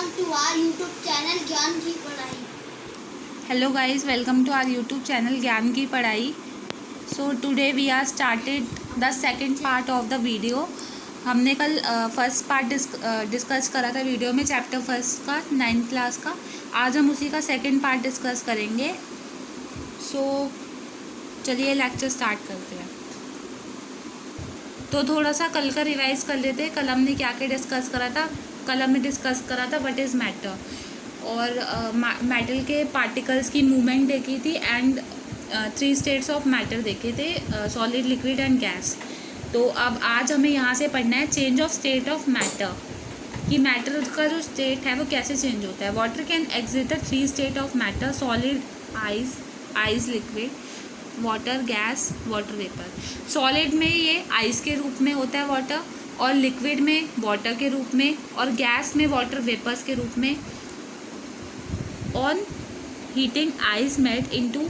welcome to our YouTube channel ज्ञान की पढ़ाई। Hello guys, welcome to our YouTube channel ज्ञान की पढ़ाई। So today we are started the second part of the video। हमने कल फर्स्ट पार्ट डिस्कस करा था वीडियो में, चैप्टर फर्स्ट का 9th क्लास का। आज हम उसी का सेकंड पार्ट डिस्कस करेंगे। सो चलिए लेक्चर स्टार्ट करते हैं। तो थोड़ा सा कल का रिवाइज कर लेते हैं। कल हमने क्या क्या डिस्कस करा था। कल हमने डिस्कस करा था व्हाट इज़ मैटर, और मेटल के पार्टिकल्स की मूवमेंट देखी थी, एंड 3 स्टेट्स ऑफ मैटर देखे थे, सॉलिड, लिक्विड एंड गैस। तो अब आज हमें यहाँ से पढ़ना है change of state of matter, कि मैटर का जो स्टेट है वो कैसे चेंज होता है। Water can exit the 3 state of matter, solid, ice liquid, water gas, water vapour. Solid में ये आइस के रूप में होता है वाटर, और लिक्विड में वाटर के रूप में, और गैस में वाटर वेपर्स के रूप में। On heating ice melt into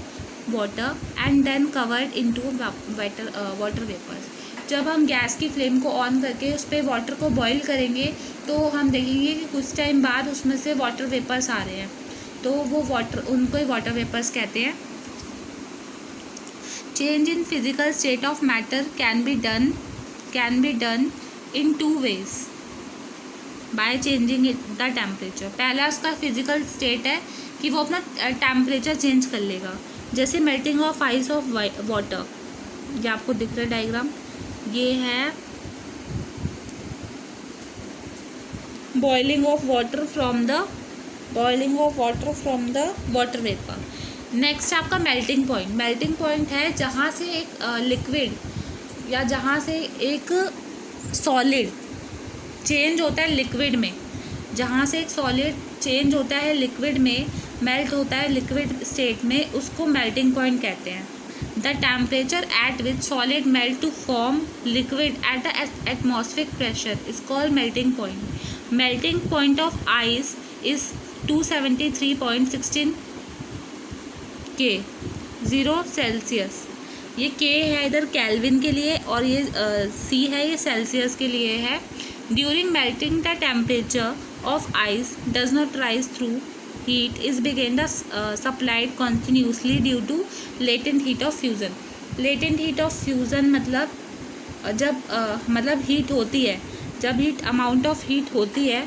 water and then covered into water vapours. जब हम गैस की फ्लेम को ऑन करके उस पर वाटर को बॉईल करेंगे तो हम देखेंगे कि कुछ टाइम बाद उसमें से वाटर वेपर्स आ रहे हैं, तो वो उनको ही वाटर वेपर्स कहते हैं। Change in physical state of matter can be done in 2 ways by changing the temperature. पहला उसका फिजिकल स्टेट है कि वो अपना टेम्परेचर चेंज कर लेगा, जैसे melting of ice of water. ये आपको दिख रहा है डायग्राम, ये है boiling of water from the water vapour. Next आपका मेल्टिंग पॉइंट है जहाँ से एक लिक्विड या जहाँ से एक सॉलिड चेंज होता है लिक्विड में, जहाँ से एक सॉलिड चेंज होता है लिक्विड में, मेल्ट होता है लिक्विड स्टेट में, उसको मेल्टिंग पॉइंट कहते हैं। The temperature at which solid melt to form liquid at the atmospheric pressure is called melting point. Melting point of ice is 273.16 K, 0 Celsius. ये K है इधर केल्विन के लिए, और ये C है, ये सेल्सियस के लिए है। During melting the temperature of ice does not rise through heat is बिगेन the supplied continuously due to latent heat of fusion. Latent heat of fusion मतलब हीट होती है, जब अमाउंट ऑफ हीट होती है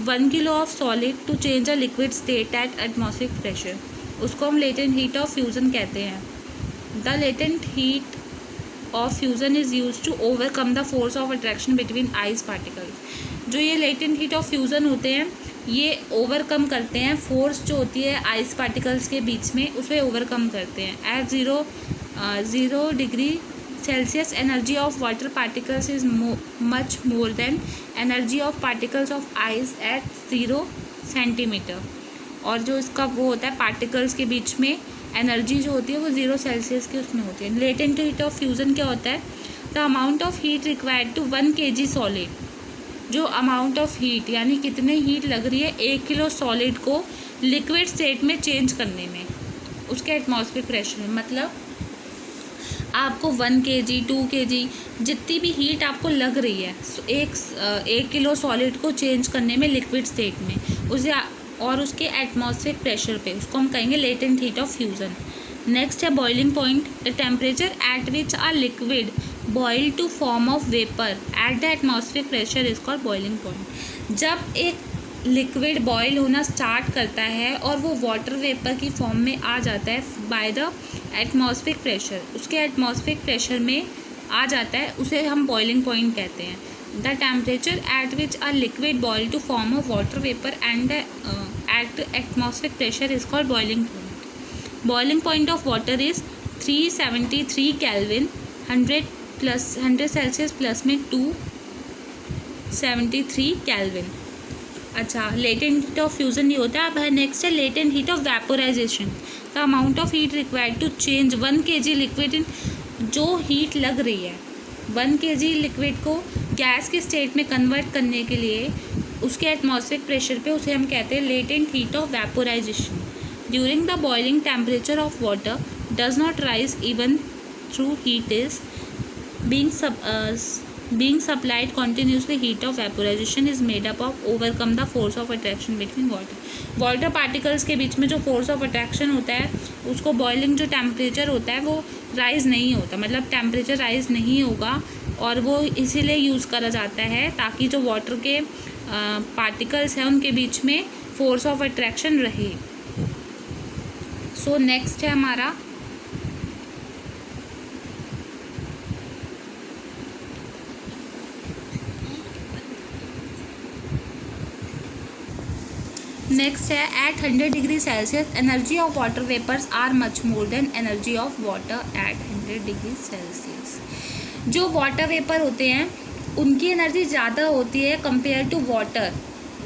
1 kilo of solid to change a liquid state at atmospheric pressure, उसको हम latent heat of fusion कहते हैं। The latent heat of fusion is use to overcome the force of attraction between ice particles. जो ये latent heat of fusion होते हैं, ये overcome करते हैं फोर्स जो होती है आइस पार्टिकल्स के बीच में, उसे ओवरकम करते हैं। At 0 degree Celsius energy of water particles is much more than energy of particles of ice at 0 centimetre. और जो इसका वो होता है पार्टिकल्स के बीच में एनर्जी जो होती है वो 0 सेल्सियस की उसमें होती है। लेटेंट हीट ऑफ फ्यूज़न क्या होता है? The amount of heat required to 1 kg solid. जो अमाउंट ऑफ हीट यानी कितने हीट लग रही है 1 किलो सॉलिड को लिक्विड स्टेट में चेंज करने में, उसके एटमॉस्फेरिक प्रेशर में। मतलब आपको 1 kg 2 kg जितनी भी हीट आपको लग रही है एक किलो सॉलिड को चेंज करने में लिक्विड स्टेट में, उसे और उसके एटमॉस्फेरिक प्रेशर पे, उसको हम कहेंगे latent heat of fusion. Next है boiling point. The temperature at which a liquid boil to form of vapour at the atmospheric pressure is called boiling point. जब एक लिक्विड बॉयल होना स्टार्ट करता है और वो वाटर वेपर की form में आ जाता है बाय द एटमॉस्फेरिक प्रेशर, उसके एटमॉस्फेरिक प्रेशर में आ जाता है, उसे हम बॉइलिंग पॉइंट कहते हैं। The temperature at which a liquid boil to form a water vapor and at atmospheric pressure is called boiling point. Boiling point of water is 373 Kelvin, 100 Celsius plus में 273 Kelvin। अच्छा, latent heat of fusion ये होता है। अब है next है latent heat of vaporisation. The amount of heat required to change 1 kg liquid in, जो heat लग रही है 1 kg लिक्विड को गैस के स्टेट में कन्वर्ट करने के लिए उसके एटमॉस्फेरिक प्रेशर पे, उसे हम कहते हैं latent heat of vaporisation. During the boiling temperature of water does not rise even through heat is being being supplied continuously, heat of vaporization is made up of overcome the force of attraction between water particles के बीच में जो force of attraction होता है उसको boiling जो temperature होता है वो rise नहीं होता, मतलब temperature rise नहीं होगा, और वो इसीलिए यूज़ करा जाता है ताकि जो वाटर के पार्टिकल्स हैं उनके बीच में फोर्स ऑफ अट्रैक्शन रहे। सो नेक्स्ट है हमारा at 100 degree Celsius energy of water vapours are much more than energy of water at 100 degree Celsius. जो वाटर वेपर होते हैं उनकी एनर्जी ज़्यादा होती है कंपेयर टू वाटर,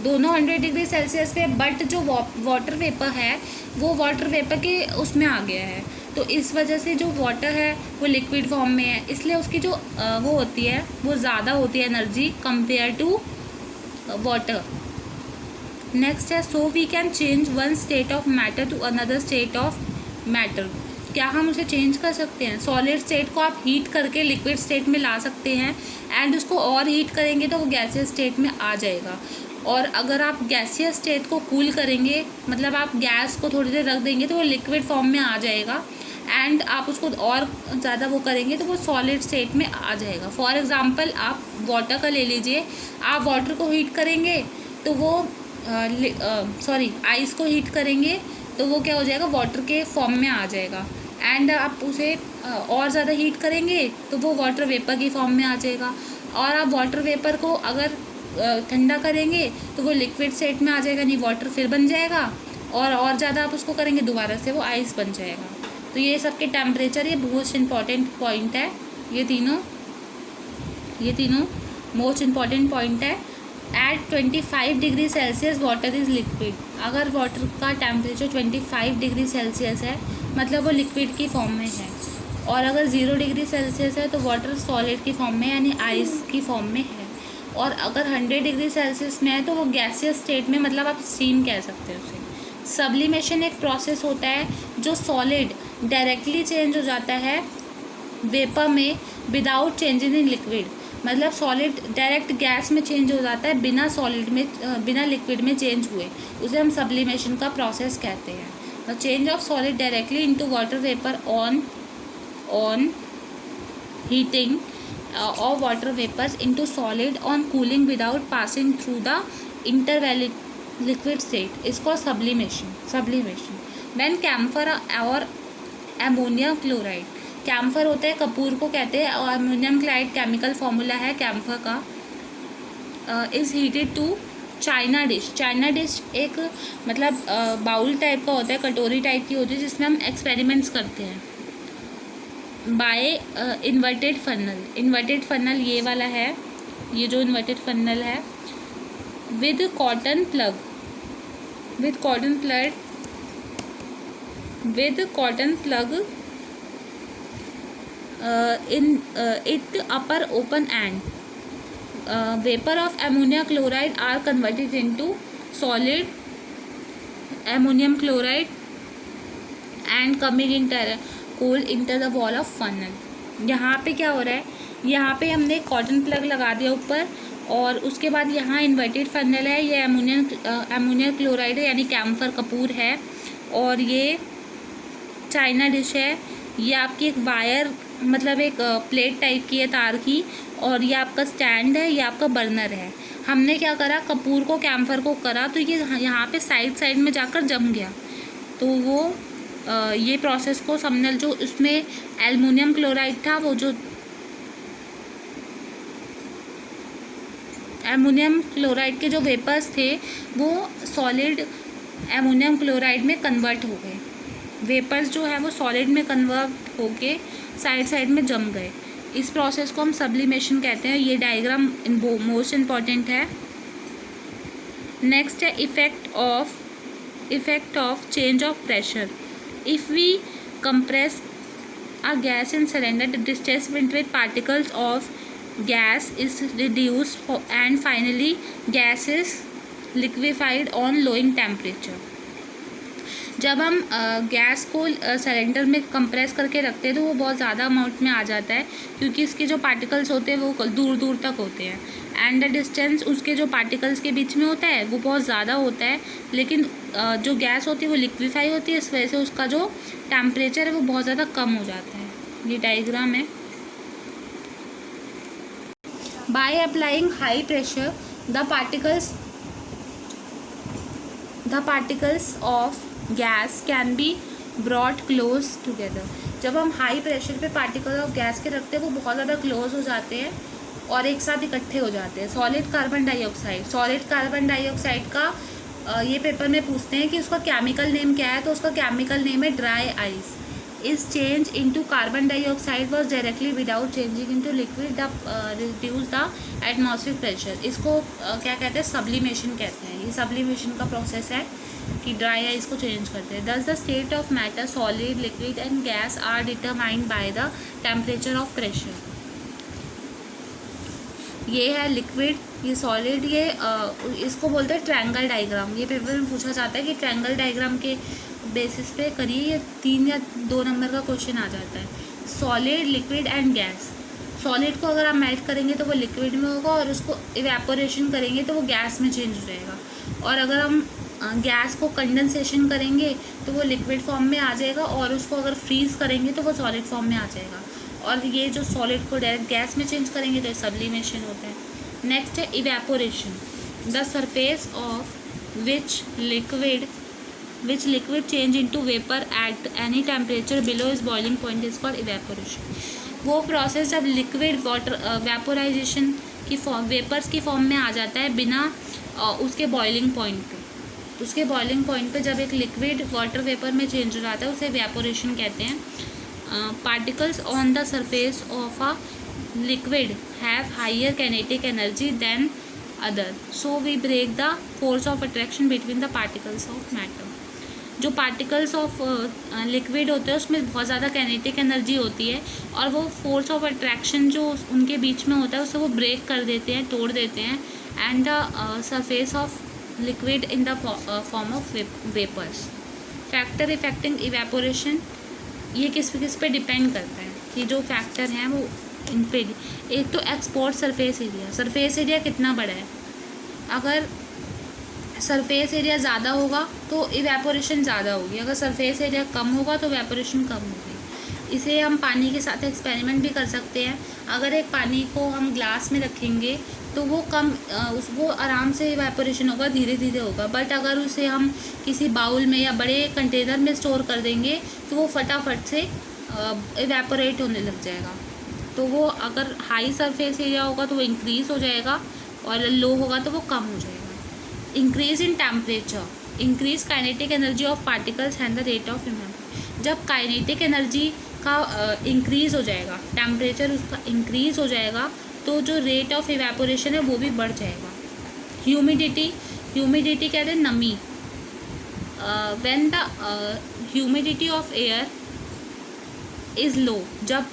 दोनों 100 डिग्री सेल्सियस पे, बट जो वाटर वेपर है वो वाटर वेपर के उसमें आ गया है, तो इस वजह से जो वाटर है वो लिक्विड फॉर्म में है, इसलिए उसकी जो वो होती है वो ज़्यादा होती है energy compare to water. Next है so we can change one state of matter to another state of matter. क्या हम उसे चेंज कर सकते हैं? सॉलिड स्टेट को आप हीट करके लिक्विड स्टेट में ला सकते हैं, एंड उसको और हीट करेंगे तो वो गैसियस स्टेट में आ जाएगा। और अगर आप गैसियस स्टेट को कूल करेंगे, मतलब आप गैस को थोड़ी देर रख देंगे तो वो लिक्विड फॉर्म में आ जाएगा, एंड आप उसको और ज़्यादा वो करेंगे तो वो सॉलिड स्टेट में आ जाएगा। फॉर एग्ज़ाम्पल आप वाटर का ले लीजिए, आप वाटर को हीट करेंगे तो वो आइस को हीट करेंगे तो वो क्या हो जाएगा, वाटर के फॉर्म में आ जाएगा, एंड आप उसे और ज़्यादा हीट करेंगे तो वो वाटर वेपर की फॉर्म में आ जाएगा, और आप वाटर वेपर को अगर ठंडा करेंगे तो वो लिक्विड स्टेट में आ जाएगा, नहीं वाटर फिर बन जाएगा, और ज़्यादा आप उसको करेंगे दोबारा से वो आइस बन जाएगा। तो ये सबके टेम्परेचर, ये मोस्ट इम्पॉर्टेंट पॉइंट है, ये तीनों मोस्ट इम्पॉर्टेंट पॉइंट है। At 25 degree Celsius water is liquid. अगर वाटर का टेम्परेचर 25 डिग्री सेल्सियस है मतलब वो लिक्विड की फॉर्म में है, और अगर 0 डिग्री सेल्सियस है तो वाटर सॉलिड की फॉर्म में यानी आइस की फॉर्म में है, और अगर 100 डिग्री सेल्सियस में है तो वो गैसियस स्टेट में, मतलब आप स्टीम कह सकते हैं उसे। सब्लिमेशन एक प्रोसेस होता है जो सॉलिड डायरेक्टली चेंज हो जाता है वेपर में विदाउट चेंजिंग इन लिक्विड, मतलब सॉलिड डायरेक्ट गैस में चेंज हो जाता है बिना लिक्विड में चेंज हुए, उसे हम सब्लिमेशन का प्रोसेस कहते हैं। The change of solid directly into water vapour on heating of water vapors into solid on cooling without passing through the intermediate liquid state is called sublimation. When camphor और ammonium chloride, camphor होता है कपूर को कहते हैं, और ammonium chloride chemical formula है camphor का, is heated to china dish एक मतलब बाउल टाइप का होता है, कटोरी टाइप की होती है जिसमें हम एक्सपेरिमेंट्स करते हैं, बाय इन्वर्टेड फनल ये वाला है, ये जो इन्वर्टेड फनल है, with cotton plug in it upper open end vapour of ammonia chloride are converted into solid ammonium chloride and coming in cool enter the wall of funnel. यहाँ पे क्या हो रहा है, यहाँ पे हमने कॉटन प्लग लगा दिया ऊपर, और उसके बाद यहाँ इन्वर्टेड फनल है, ये अमोनिया क्लोराइड है यानी कैम्फर कपूर है, और ये चाइना डिश है, ये आपकी एक वायर मतलब एक प्लेट टाइप की है तार की, और ये आपका स्टैंड है, ये आपका बर्नर है। हमने क्या करा, कपूर को कैम्फर को करा तो ये यहाँ पे साइड में जाकर जम गया, तो वो ये प्रोसेस को समझ, जो उसमें एल्युमिनियम क्लोराइड था, वो जो एल्युमिनियम क्लोराइड के जो वेपर्स थे वो सॉलिड एमोनियम क्लोराइड में कन्वर्ट हो गए, वेपर्स जो है वो सॉलिड में कन्वर्ट होके साइड में जम गए। इस प्रोसेस को हम सब्लिमेशन कहते हैं। ये डायग्राम मोस्ट इम्पॉर्टेंट है। नेक्स्ट है effect of change of pressure. If we compress a gas in cylinder, the displacement with particles of gas is reduced and finally gas is liquefied on lowering temperature. जब हम gas को cylinder में compress करके रखते हैं तो वो बहुत ज़्यादा अमाउंट में आ जाता है, क्योंकि इसके जो पार्टिकल्स होते हैं वो दूर दूर तक होते हैं, एंड द डिस्टेंस उसके जो पार्टिकल्स के बीच में होता है वो बहुत ज़्यादा होता है। लेकिन जो गैस होती है वो लिक्विफाई होती है, इस वजह से उसका जो टेम्परेचर है वो बहुत ज़्यादा कम हो जाता है। ये डायग्राम है। By applying high pressure the particles of gas can be brought close together. जब हम हाई प्रेशर पे पार्टिकल ऑफ गैस के रखते हैं वो बहुत ज़्यादा क्लोज हो जाते हैं और एक साथ इकट्ठे हो जाते हैं। सॉलिड कार्बन डाइऑक्साइड का ये पेपर में पूछते हैं कि उसका केमिकल नेम क्या है, तो उसका केमिकल नेम है dry ice. Is change into carbon dioxide was directly without changing into liquid reduce the atmospheric pressure. इसको क्या कहते हैं, सब्लिमेशन कहते हैं। ये सब्लिमेशन का प्रोसेस है कि ड्राई आइस को चेंज करते हैं। Thus the state of matter solid liquid and gas are determined by the temperature of pressure. ये है लिक्विड, ये सॉलिड, ये इसको बोलते हैं ट्रायंगल डायग्राम। ये पेपर में पूछा जाता है कि ट्रायंगल डायग्राम के बेसिस पे करिए, ये 3 या 2 नंबर का क्वेश्चन आ जाता है। Solid liquid and gas. Solid को अगर आप मेल्ट करेंगे तो वो लिक्विड में होगा, और उसको इवेपोरेशन करेंगे तो वो गैस में चेंज हो जाएगा। और अगर हम गैस को कंडेंसेशन करेंगे तो वो लिक्विड फॉर्म में आ जाएगा, और उसको अगर फ्रीज़ करेंगे तो वो सॉलिड फॉर्म में आ जाएगा। और ये जो सॉलिड को डायरेक्ट गैस में चेंज करेंगे तो सब्लिमेशन होता है। नेक्स्ट है evaporation. The surface of which liquid change into vapour at any temperature below is boiling point is called evaporation. वो प्रोसेस जब लिक्विड वाटर वेपोराइजेशन की फॉर्म, वेपर्स की फॉर्म में आ जाता है बिना उसके बॉइलिंग पॉइंट पे। उसके बॉइलिंग पॉइंट पे जब एक लिक्विड वाटर वेपर में चेंज हो जाता है उसे इवेपोरेशन कहते हैं। Particles on the surface of a liquid have higher kinetic energy than other, so we break the force of attraction between the particles of matter. जो पार्टिकल्स ऑफ लिक्विड होते हैं उसमें बहुत ज़्यादा काइनेटिक एनर्जी होती है, और वो फोर्स ऑफ अट्रैक्शन जो उनके बीच में होता है उसे वो ब्रेक कर देते हैं, तोड़ देते हैं, and the surface of liquid in the form of vapours. Factor affecting evaporation, ये किस पे डिपेंड करता है कि जो फैक्टर हैं वो इन पे। एक तो export surface area. Surface area कितना बड़ा है, अगर सरफेस एरिया ज़्यादा होगा तो इवेपोरेशन ज़्यादा होगी, अगर सरफेस एरिया कम होगा तो इवेपोरेशन कम होगी। इसे हम पानी के साथ एक्सपेरिमेंट भी कर सकते हैं। अगर एक पानी को हम ग्लास में रखेंगे तो वो वो आराम से इवेपोरेशन होगा, धीरे धीरे होगा। बट अगर उसे हम किसी बाउल में या बड़े कंटेनर में स्टोर कर देंगे तो वो फटाफट से इवेपोरेट होने लग जाएगा। तो वो अगर हाई सरफेस एरिया होगा तो वो इंक्रीज़ हो जाएगा, और लो होगा तो वो कम हो जाएगा। Increase in temperature increase kinetic energy of particles and the rate of evaporation. जब काइनेटिक एनर्जी का इंक्रीज़ हो जाएगा, टेम्परेचर उसका इंक्रीज़ हो जाएगा, तो जो रेट ऑफ इवेपोरेशन है वो भी बढ़ जाएगा। ह्यूमिडिटी कहते हैं नमी। When the humidity of air is low, जब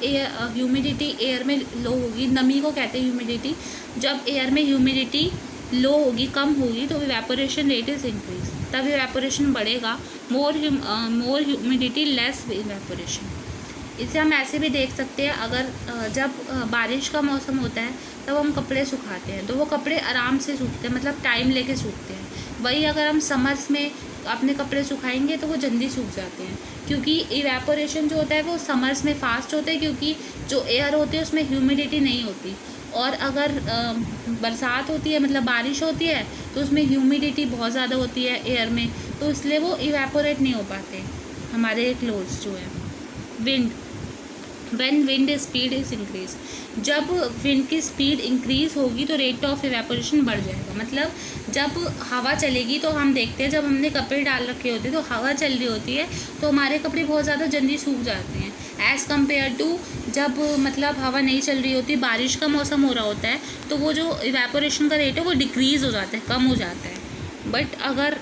ह्यूमिडिटी एयर में लो होगी, नमी को कहते हैं ह्यूमिडिटी। जब एयर में ह्यूमिडिटी लो होगी, कम होगी, तो इवेपोरेशन रेट इज़ इंक्रीज, तब इवेपोरेशन बढ़ेगा। मोर ह्यूमिडिटी लेस इवेपोरेशन। इसे हम ऐसे भी देख सकते हैं, अगर जब बारिश का मौसम होता है तब हम कपड़े सुखाते हैं तो वो कपड़े आराम से सूखते हैं, मतलब टाइम लेके सूखते हैं। वही अगर हम समर्स में अपने कपड़े सुखाएंगे तो वो जल्दी सूख जाते हैं, क्योंकि इवेपोरेशन जो होता है वो समर्स में फास्ट होता है, क्योंकि जो एयर होती है उसमें ह्यूमिडिटी नहीं होती। और अगर बरसात होती है, मतलब बारिश होती है, तो उसमें ह्यूमिडिटी बहुत ज़्यादा होती है एयर में, तो इसलिए वो इवेपोरेट नहीं हो पाते हमारे क्लोथ्स जो है। Wind, when wind speed is increase, जब विंड की स्पीड इंक्रीज़ होगी तो रेट ऑफ इवेपोरेशन बढ़ जाएगा। मतलब जब हवा चलेगी तो हम देखते हैं, जब हमने कपड़े डाल रखे होते हैं तो हवा चल रही होती है तो हमारे कपड़े बहुत ज़्यादा जल्दी सूख जाते हैं, एज़ कम्पेयर टू जब मतलब हवा नहीं चल रही होती, बारिश का मौसम हो रहा होता है, तो वो जो इवेपोरेशन का रेट है वो डिक्रीज़ हो जाता है, कम हो जाता है। बट अगर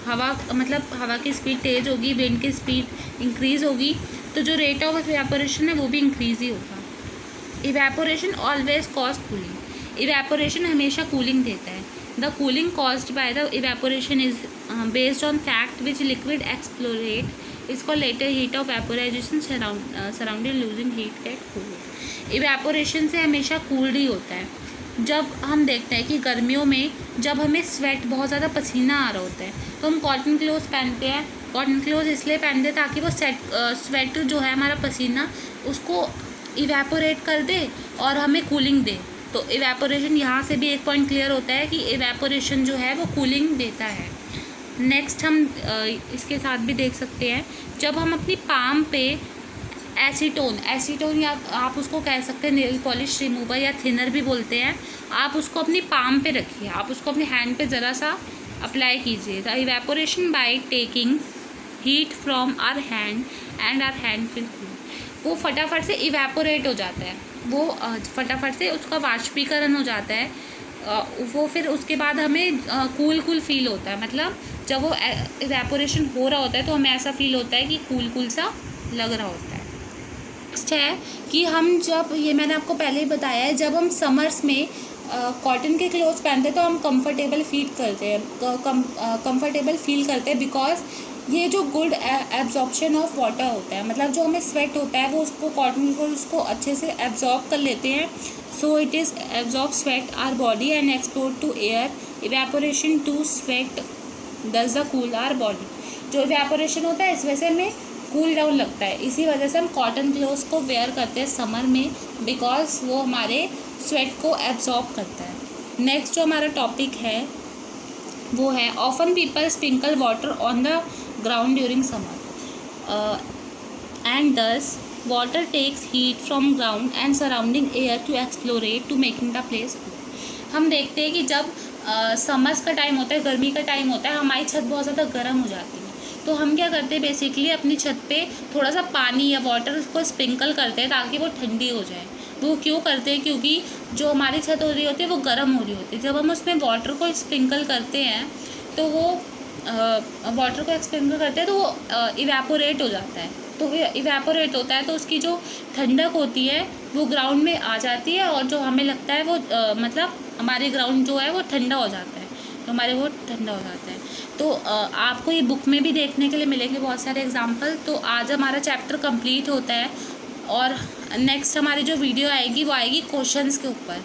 हवा की स्पीड तेज़ होगी, विंड की स्पीड इंक्रीज़ होगी, तो जो रेट ऑफ इवेपोरेशन है वो भी इंक्रीज़ ही होगा। Evaporation always cause cooling, evaporation हमेशा कूलिंग देता है। The cooling caused by the evaporation is based on fact which liquid evaporate इसको latent heat of vaporisation surrounding losing heat get cooled. Evaporation से हमेशा कूल्ड ही होता है। जब हम देखते हैं कि गर्मियों में जब हमें स्वेट बहुत ज़्यादा पसीना आ रहा होता है तो हम कॉटन क्लोथ पहनते हैं। कॉटन क्लोथ इसलिए पहनते हैं ताकि वो स्वेट जो है हमारा पसीना उसको इवेपोरेट कर दे और हमें कूलिंग दे। तो इवेपोरेशन यहाँ से भी एक पॉइंट क्लियर होता है कि इवेपोरेशन जो है वो कूलिंग देता है। नेक्स्ट हम इसके साथ भी देख सकते हैं, जब हम अपनी पाम पे एसीटोन या आप उसको कह सकते हैं नेल पॉलिश रिमूवर या थिनर भी बोलते हैं, आप उसको अपनी पाम पे रखिए, आप उसको अपने हैंड पे ज़रा सा अप्लाई कीजिए। The evaporation by taking heat from our hand and our hand will cool, वो फटाफट से इवेपोरेट हो जाता है, वो फटाफट से उसका वाष्पीकरण हो जाता है, वो फिर उसके बाद हमें कूल फील होता है। मतलब जब वो इवेपोरेशन हो रहा होता है तो हमें ऐसा फील होता है कि कूल सा लग रहा होता है। नेक्स्ट है कि हम जब, ये मैंने आपको पहले ही बताया है, जब हम समर्स में कॉटन के क्लोथ्स पहनते हैं तो हम कंफर्टेबल फील करते हैं बिकॉज ये जो गुड एब्जॉर्प्शन ऑफ वाटर होता है, मतलब जो हमें स्वेट होता है वो उसको कॉटन को उसको अच्छे से एब्जॉर्ब कर लेते हैं। So it is absorb sweat our body and export to air. Evaporation to sweat does the cool our body. जो इवेपोरेशन होता है इस वजह से हमें कूल डाउन लगता है, इसी वजह से हम कॉटन क्लोथ्स को वेयर करते हैं समर में बिकॉज वो हमारे स्वेट को एब्जॉर्ब करता है। नेक्स्ट जो हमारा टॉपिक है वो है often people sprinkle water on the ground during summer and thus water takes heat from ground and surrounding air to evaporate to making the place cool. हम देखते हैं कि जब समर्स का टाइम होता है, गर्मी का टाइम होता है, हमारी छत बहुत ज़्यादा गर्म हो जाती है, तो हम क्या करते हैं बेसिकली अपनी छत पे थोड़ा सा पानी या वाटर को स्प्रिंकल करते हैं ताकि वो ठंडी हो जाए। वो क्यों करते हैं? क्योंकि जो हमारी छत हो रही होती है वो गर्म हो रही होती है। जब हम उसमें वाटर को स्प्रिंकल करते हैं तो वो इवेपोरेट हो जाता है। तो इवेपोरेट होता है तो उसकी जो ठंडक होती है वो ग्राउंड में आ जाती है और जो हमें लगता है वो मतलब हमारे ग्राउंड जो है वो ठंडा हो जाता है, तो हमारे वो ठंडा हो जाता है। तो आपको ये बुक में भी देखने के लिए मिलेंगे बहुत सारे एग्जाम्पल। तो आज हमारा चैप्टर कंप्लीट होता है और नेक्स्ट हमारी जो वीडियो आएगी वो आएगी क्वेश्चंस के ऊपर।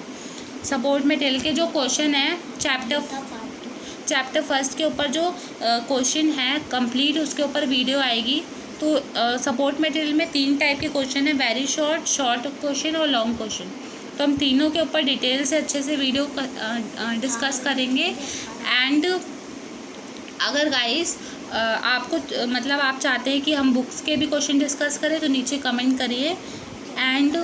सपोर्ट मटेरियल के जो क्वेश्चन है चैप्टर फर्स्ट के ऊपर जो क्वेश्चन है कंप्लीट, उसके ऊपर वीडियो आएगी। तो सपोर्ट मटेरियल में 3 टाइप के क्वेश्चन है, वेरी शॉर्ट क्वेश्चन और लॉन्ग क्वेश्चन। तो हम तीनों के ऊपर डिटेल से अच्छे से वीडियो डिस्कस करेंगे। एंड अगर गाइस आपको मतलब आप चाहते हैं कि हम बुक्स के भी क्वेश्चन डिस्कस करें तो नीचे कमेंट करिए। एंड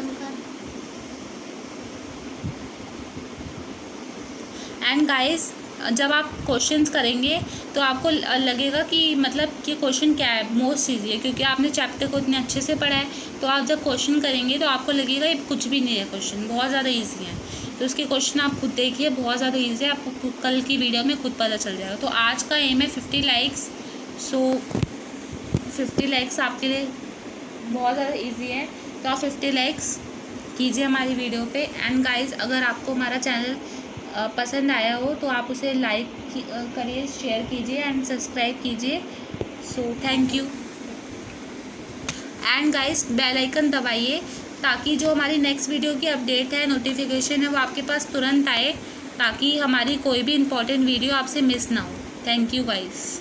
गाइस जब आप क्वेश्चंस करेंगे तो आपको लगेगा कि मतलब कि क्वेश्चन क्या है, मोस्ट ईजी है, क्योंकि आपने चैप्टर को इतने अच्छे से पढ़ा है। तो आप जब क्वेश्चन करेंगे तो आपको लगेगा ये कुछ भी नहीं है, क्वेश्चन बहुत ज़्यादा ईजी है। तो उसके क्वेश्चन आप खुद देखिए, बहुत ज़्यादा ईजी है, आपको कल की वीडियो में खुद पता चल जाएगा। तो आज का एम है 50 लाइक्स। सो 50 लाइक्स आपके लिए बहुत ज़्यादा ईजी है, तो आप 50 लाइक्स कीजिए हमारी वीडियो पे। एंड गाइज अगर आपको हमारा चैनल पसंद आया हो तो आप उसे लाइक करिए, शेयर कीजिए एंड सब्सक्राइब कीजिए। So thank you. And guys bell icon दबाइए ताकि जो हमारी नेक्स्ट वीडियो की अपडेट है, नोटिफिकेशन है, वो आपके पास तुरंत आए, ताकि हमारी कोई भी इम्पोर्टेंट वीडियो आपसे मिस ना हो। Thank you guys.